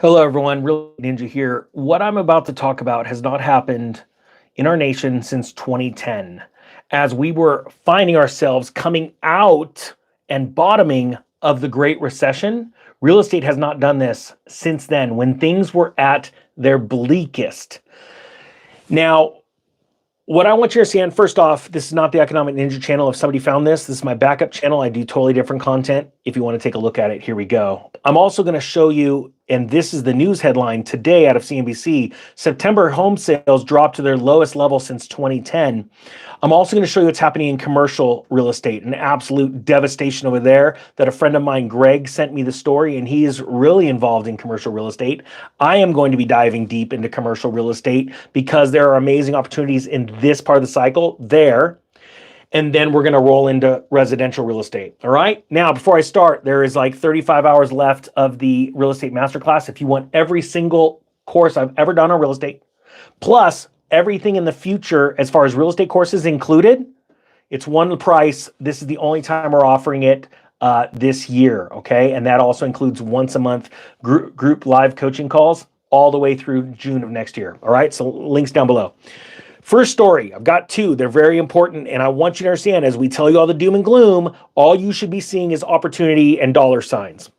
Hello, everyone. Real Ninja here. What I'm about to talk about has not happened in our nation since 2010, as we were finding ourselves coming out and bottoming of the Great Recession. Real estate has not done this since then, when things were at their bleakest. Now, what I want you to understand, first off, this is not the Economic Ninja channel. If somebody found this is my backup channel. I do totally different content. If you want to take a look at it, here we go. I'm also going to show you, and this is the news headline today out of CNBC, September home sales dropped to their lowest level since 2010. I'm also going to show you what's happening in commercial real estate, an absolute devastation over there that a friend of mine, Greg, sent me the story, and he is really involved in commercial real estate. I am going to be diving deep into commercial real estate because there are amazing opportunities in this part of the cycle there. And then we're going to roll into residential real estate. All right. Now, before I start, there is like 35 hours left of the real estate masterclass. If you want every single course I've ever done on real estate, plus everything in the future as far as real estate courses included, it's one price. This is the only time we're offering it this year. Okay. And that also includes once a month group live coaching calls all the way through June of next year. All right. So links down below. First story, I've got two. They're very important, and I want you to understand, as we tell you all the doom and gloom, all you should be seeing is opportunity and dollar signs.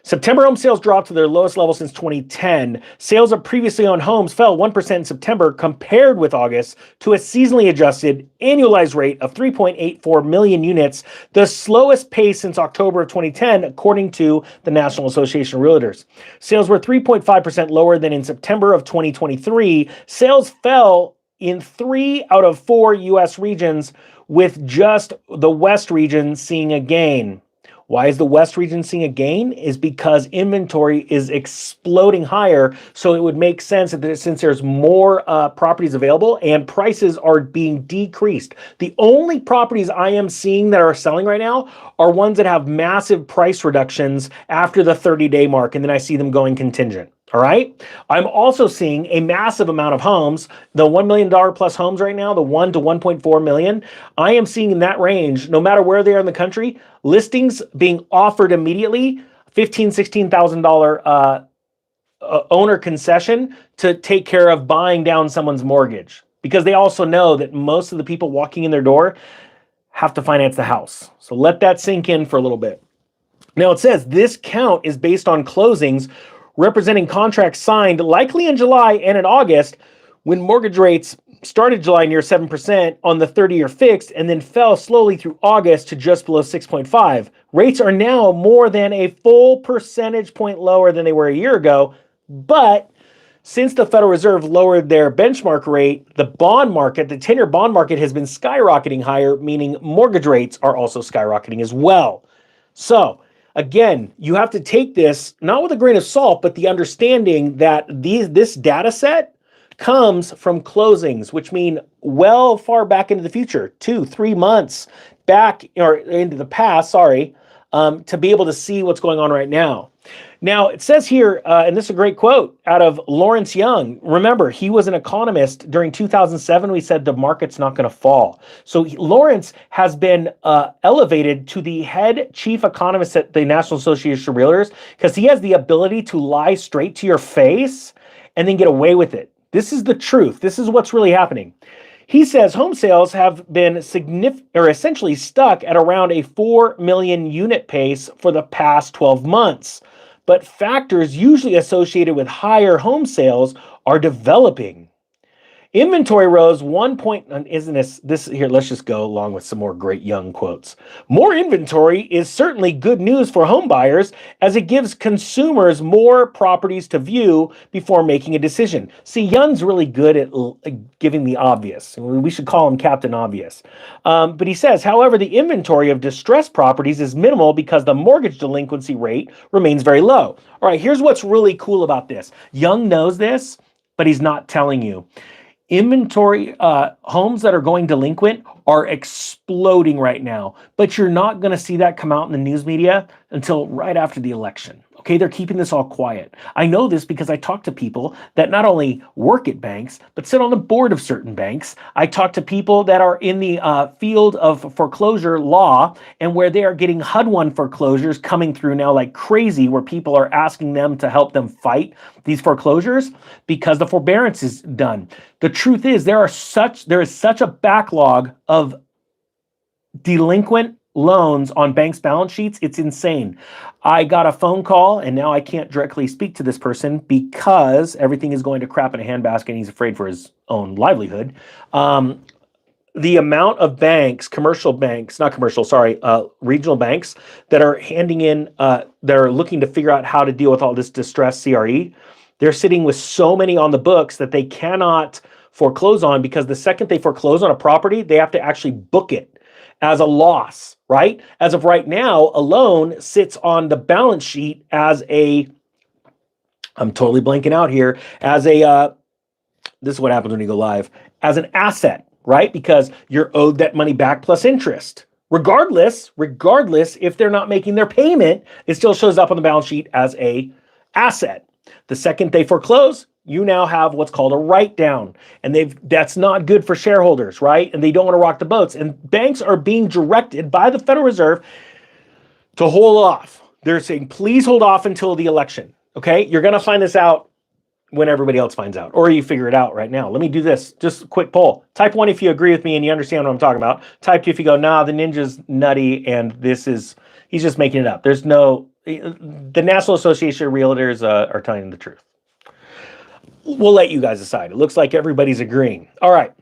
September home sales dropped to their lowest level since 2010. Sales of previously owned homes fell 1% in September compared with August to a seasonally adjusted annualized rate of 3.84 million units, the slowest pace since October of 2010, according to the National Association of Realtors. Sales were 3.5% lower than in September of 2023. Sales fell in 3 out of 4 U.S. regions, with just the West region seeing a gain. Why is the West region seeing a gain? Is because inventory is exploding higher. So it would make sense that since there's more properties available and prices are being decreased. The only properties I am seeing that are selling right now are ones that have massive price reductions after the 30-day mark, and then I see them going contingent. All right. I'm also seeing a massive amount of homes, the $1 million plus homes right now, the 1 to 1.4 million. I am seeing in that range, no matter where they are in the country, listings being offered immediately, $15,000, $16,000 owner concession to take care of buying down someone's mortgage, because they also know that most of the people walking in their door have to finance the house. So let that sink in for a little bit. Now it says this count is based on closings representing contracts signed likely in July and in August, when mortgage rates started July near 7% on the 30-year fixed and then fell slowly through August to just below 6.5. Rates are now more than a full percentage point lower than they were a year ago, but since the Federal Reserve lowered their benchmark rate, the bond market, the 10-year bond market, has been skyrocketing higher, meaning mortgage rates are also skyrocketing as well. So again, you have to take this not with a grain of salt, but the understanding that this data set comes from closings, which mean well far back into the future, 2-3 months back, or into the past, to be able to see what's going on right now. Now, it says here, and this is a great quote out of Lawrence Young. Remember, he was an economist during 2007. We said the market's not going to fall. So Lawrence has been elevated to the head chief economist at the National Association of Realtors because he has the ability to lie straight to your face and then get away with it. This is the truth. This is what's really happening. He says home sales have been essentially stuck at around a 4 million unit pace for the past 12 months. But factors usually associated with higher home sales are developing. Inventory rose 1 point, isn't this here? Let's just go along with some more great Young quotes. More inventory is certainly good news for home buyers, as it gives consumers more properties to view before making a decision. See, Young's really good at giving the obvious. We should call him Captain Obvious. But he says, however, the inventory of distressed properties is minimal because the mortgage delinquency rate remains very low. All right, here's what's really cool about this. Young knows this, but he's not telling you. Inventory homes that are going delinquent are exploding right now, but you're not going to see that come out in the news media until right after the election. Okay, they're keeping this all quiet. I know this because I talk to people that not only work at banks, but sit on the board of certain banks. I talk to people that are in the field of foreclosure law, and where they are getting HUD-1 foreclosures coming through now like crazy, where people are asking them to help them fight these foreclosures because the forbearance is done. The truth is there is such a backlog of delinquent loans on banks' balance sheets. It's insane. I got a phone call, and now I can't directly speak to this person because everything is going to crap in a handbasket and he's afraid for his own livelihood. The amount of banks, commercial banks, not commercial, sorry, regional banks that are handing in, that are looking to figure out how to deal with all this distressed CRE, they're sitting with so many on the books that they cannot foreclose on, because the second they foreclose on a property, they have to actually book it as a loss, right? As of right now, a loan sits on the balance sheet as I'm totally blanking out here, as this is what happens when you go live, as an asset, right? Because you're owed that money back plus interest. Regardless if they're not making their payment, it still shows up on the balance sheet as a asset. The second they foreclose, you now have what's called a write-down, and that's not good for shareholders, right? And they don't want to rock the boats. And banks are being directed by the Federal Reserve to hold off. They're saying, please hold off until the election, okay? You're going to find this out when everybody else finds out, or you figure it out right now. Let me do this, just a quick poll. Type 1 if you agree with me and you understand what I'm talking about. Type 2 if you go, nah, the ninja's nutty and he's just making it up. The National Association of Realtors are telling the truth. We'll let you guys decide. It looks like everybody's agreeing. All right.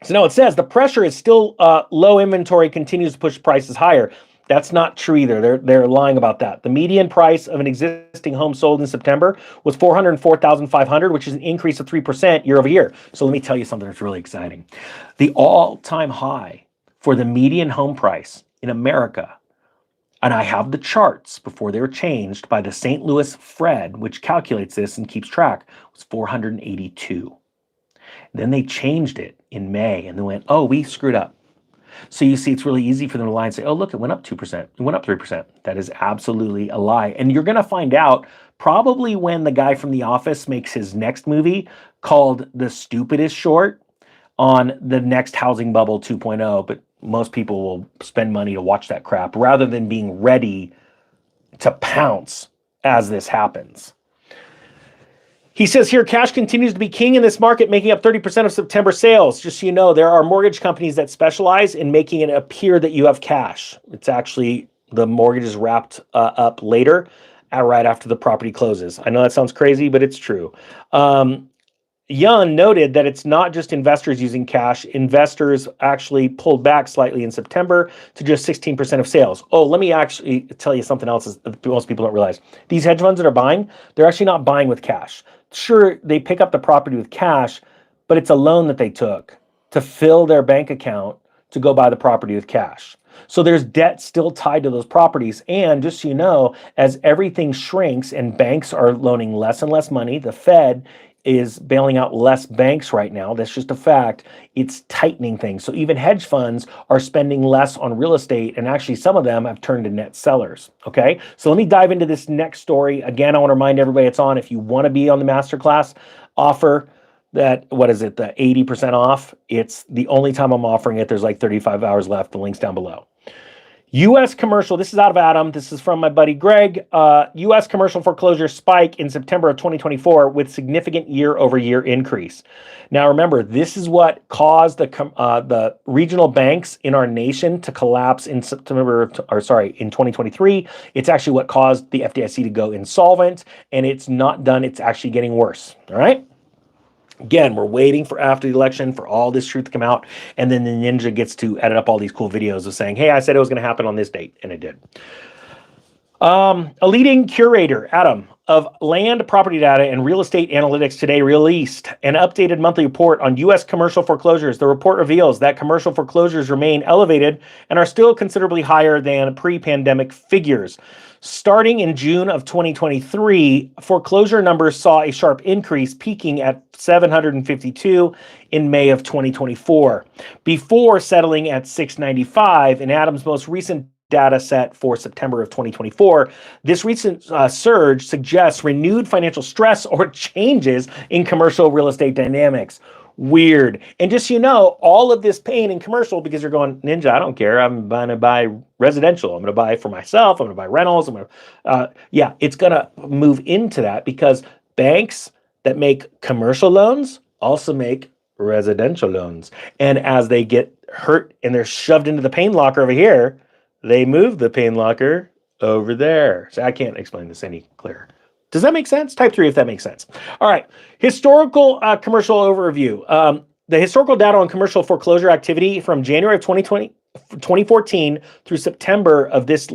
So now it says the pressure is still low inventory continues to push prices higher. That's not true either. They're lying about that. The median price of an existing home sold in September was $404,500, which is an increase of 3% year over year. So let me tell you something that's really exciting. The all-time high for the median home price in America, and I have the charts before they were changed by the St. Louis Fed, which calculates this and keeps track, was 482. Then they changed it in May and they went, oh, we screwed up. So you see, it's really easy for them to lie and say, oh, look, it went up 2%. It went up 3%. That is absolutely a lie. And you're going to find out probably when the guy from The Office makes his next movie called The Stupidest Short on the next housing bubble 2.0. But most people will spend money to watch that crap rather than being ready to pounce as this happens. He says here, cash continues to be king in this market, making up 30% of September sales. Just so you know, there are mortgage companies that specialize in making it appear that you have cash. It's actually, the mortgage is wrapped up later, right after the property closes. I know that sounds crazy, but it's true. Young noted that it's not just investors using cash. Investors actually pulled back slightly in September to just 16% of sales. Oh, let me actually tell you something else that most people don't realize. These hedge funds that are buying, they're actually not buying with cash. Sure, they pick up the property with cash, but it's a loan that they took to fill their bank account to go buy the property with cash. So there's debt still tied to those properties. And just so you know, as everything shrinks and banks are loaning less and less money, the Fed is bailing out less banks right now. That's just a fact. It's tightening things. So even hedge funds are spending less on real estate, and actually some of them have turned to net sellers. Okay, so let me dive into this next story. Again, I want to remind everybody it's on. If you want to be on the masterclass offer, that, what is it, the 80% off? It's the only time I'm offering it. There's like 35 hours left. The link's down below. U.S. commercial, this is out of Adam. This is from my buddy Greg. U.S. commercial foreclosure spike in September of 2024 with significant year-over-year increase. Now, remember, this is what caused the regional banks in our nation to collapse in in 2023. It's actually what caused the FDIC to go insolvent, and it's not done. It's actually getting worse. All right. Again, we're waiting for after the election for all this truth to come out, and then the ninja gets to edit up all these cool videos of saying, hey, I said it was going to happen on this date, and it did. A leading curator, Adam, of land, property data, and real estate analytics today released an updated monthly report on U.S. commercial foreclosures. The report reveals that commercial foreclosures remain elevated and are still considerably higher than pre-pandemic figures. Starting in June of 2023, foreclosure numbers saw a sharp increase, peaking at 752 in May of 2024, before settling at 695 in Adam's most recent data set for September of 2024. This recent surge suggests renewed financial stress or changes in commercial real estate dynamics. Weird. And just so you know, all of this pain in commercial, because you're going, Ninja, I don't care. I'm going to buy residential. I'm going to buy for myself. I'm going to buy rentals. Yeah, it's going to move into that because banks that make commercial loans also make residential loans. And as they get hurt and they're shoved into the pain locker over here, they move the pain locker over there. So I can't explain this any clearer. Does that make sense? Type 3 if that makes sense. All right. Historical commercial overview. The historical data on commercial foreclosure activity from January of 2014 through September of this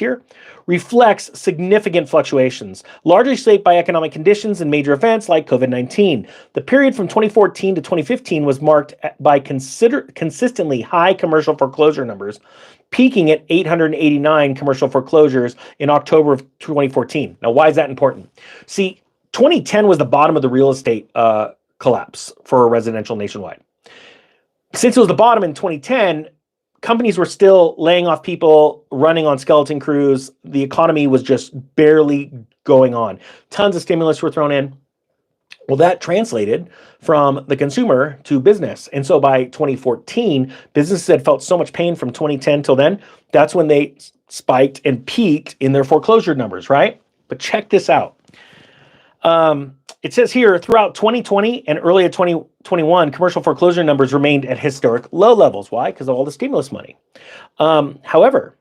year, reflects significant fluctuations, largely shaped by economic conditions and major events like COVID-19. The period from 2014 to 2015 was marked by consistently high commercial foreclosure numbers, peaking at 889 commercial foreclosures in October of 2014. Now, why is that important? See, 2010 was the bottom of the real estate collapse for residential nationwide. Since it was the bottom in 2010, companies were still laying off people, running on skeleton crews. The economy was just barely going on. Tons of stimulus were thrown in. Well, that translated from the consumer to business. And so by 2014, businesses had felt so much pain from 2010 till then. That's when they spiked and peaked in their foreclosure numbers, right? But check this out. It says here, throughout 2020 and early 2021, commercial foreclosure numbers remained at historic low levels. Why? Because of all the stimulus money. However,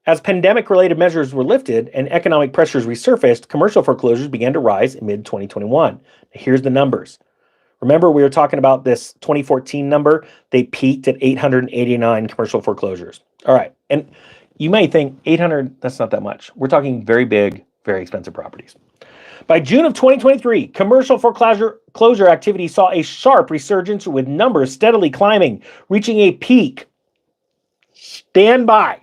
as pandemic-related measures were lifted and economic pressures resurfaced, commercial foreclosures began to rise in mid-2021. Here's the numbers. Remember, we were talking about this 2014 number. They peaked at 889 commercial foreclosures. All right. And you may think 800, that's not that much. We're talking very big, very expensive properties. By June of 2023, commercial foreclosure activity saw a sharp resurgence with numbers steadily climbing, reaching a peak. Stand by.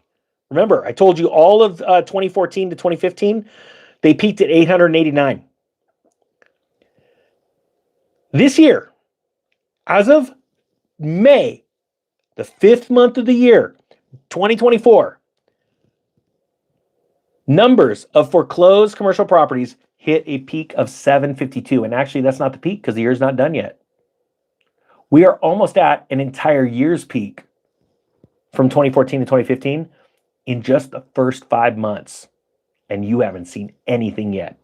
Remember, I told you all of 2014 to 2015, they peaked at 889. This year, as of May, the 5th month of the year, 2024, numbers of foreclosed commercial properties hit a peak of 752. And actually, that's not the peak because the year's not done yet. We are almost at an entire year's peak from 2014 to 2015 in just the first 5 months. And you haven't seen anything yet.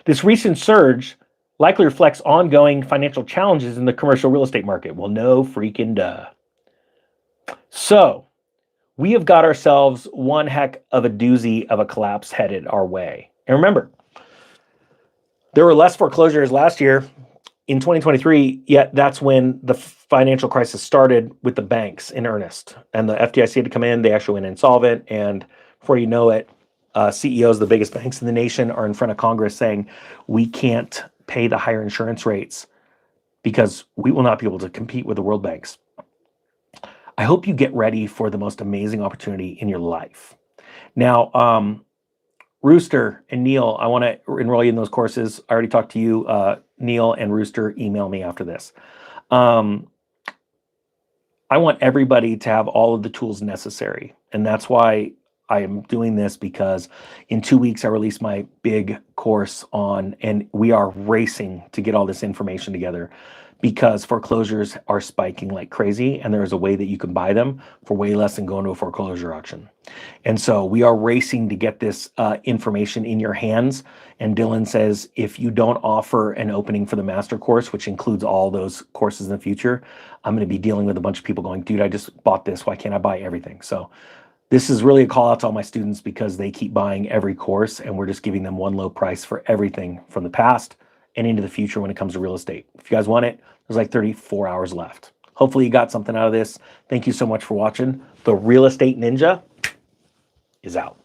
This recent surge likely reflects ongoing financial challenges in the commercial real estate market. Well, no freaking duh. So we have got ourselves one heck of a doozy of a collapse headed our way. And remember, there were less foreclosures last year in 2023, yet that's when the financial crisis started with the banks in earnest. And the FDIC had to come in, they actually went insolvent, and before you know it, CEOs of the biggest banks in the nation are in front of Congress saying, we can't pay the higher insurance rates because we will not be able to compete with the world banks. I hope you get ready for the most amazing opportunity in your life. Now, Rooster and Neil, I want to enroll you in those courses. I already talked to you. Neil and Rooster, email me after this. I want everybody to have all of the tools necessary. And that's why I am doing this, because in 2 weeks, I release my big course on, and we are racing to get all this information together because foreclosures are spiking like crazy. And there is a way that you can buy them for way less than going to a foreclosure auction. And so we are racing to get this information in your hands. And Dylan says, if you don't offer an opening for the master course, which includes all those courses in the future, I'm going to be dealing with a bunch of people going, dude, I just bought this. Why can't I buy everything? So this is really a call out to all my students because they keep buying every course and we're just giving them one low price for everything from the past and into the future when it comes to real estate. If you guys want it, there's like 34 hours left. Hopefully you got something out of this. Thank you so much for watching. The Real Estate Ninja is out.